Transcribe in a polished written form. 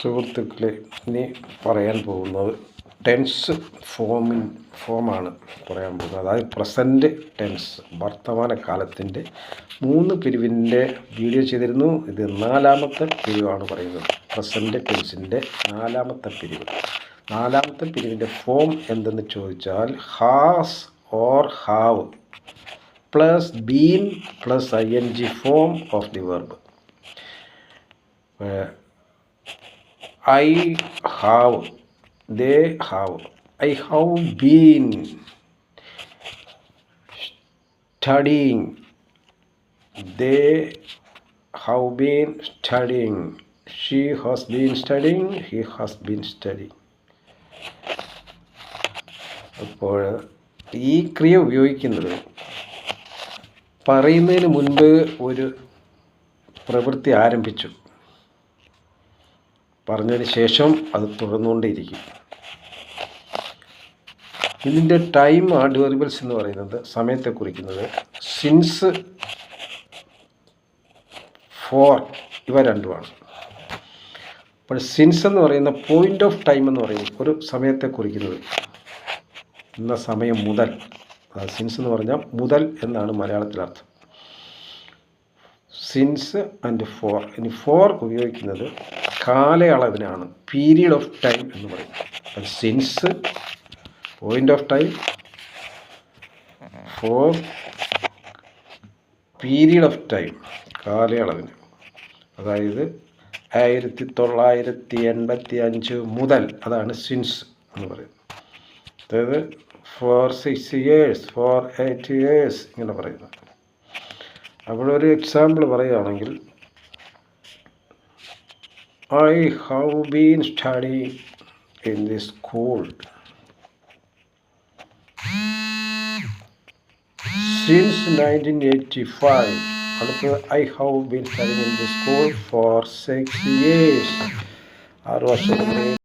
സുഹൃത്തുക്കളെ, ഇനി പറയാൻ പോകുന്നത് ടെൻസ് ഫോമാണ് പറയാൻ പോകുന്നത്. അതായത് പ്രസൻറ്റ് ടെൻസ്, വർത്തമാനകാലത്തിൻ്റെ 3 പിരിവിൻ്റെ വീഡിയോ ചെയ്തിരുന്നു. ഇത് 4ാമത്തെ പിരിവാണ് പറയുന്നത്. പ്രസൻറ്റ് ടെൻസിൻ്റെ 4ാമത്തെ പിരിവ്. 4ാമത്തെ പിരിവിൻ്റെ ഫോം എന്തെന്ന് ചോദിച്ചാൽ has or have plus been plus ing form of the verb. I have, they have, I have been studying, they have been studying, she has been studying, he has been studying. അപ്പോൾ ഈ ക്രിയ ഉപയോഗിക്കുന്നത് പറയുന്നതിന് മുൻപ് ഒരു പ്രവൃത്തി ആരംഭിച്ചു, പറഞ്ഞതിന് ശേഷം അത് തുടർന്നുകൊണ്ടേയിരിക്കും. ഇതിൻ്റെ ടൈം ആഡ്വേർബിൾസ് എന്ന് പറയുന്നത് സമയത്തെ കുറിക്കുന്നത് സിൻസ്, ഫോർ, ഇവ രണ്ടുമാണ്. അപ്പോൾ സിൻസ് എന്ന് പറയുന്ന പോയിൻ്റ് ഓഫ് ടൈം എന്ന് പറയുന്നത് ഒരു സമയത്തെ കുറിക്കുന്നത്, എന്ന സമയം മുതൽ. സിൻസ് എന്ന് പറഞ്ഞാൽ മുതൽ എന്നാണ് മലയാളത്തിൽ അർത്ഥം. Since and for. ഇനി ഫോർ ഉപയോഗിക്കുന്നത് കാലയളവിനാണ്, പീരീഡ് ഓഫ് ടൈം എന്ന് പറയുന്നത്. Since point of time, for period of time കാലയളവിന്. അതായത് 1985 മുതൽ, അതാണ് സിൻസ് എന്ന് പറയുന്നത്. അതായത് for 6 years, for 8 years ഇങ്ങനെ പറയുന്നത്. അവിടെ ഒരു എക്സാമ്പിൾ പറയുകയാണെങ്കിൽ I have been studying in this school since 1985. അടുത്ത് I have been studying in this school for 6 years. 6 വർഷം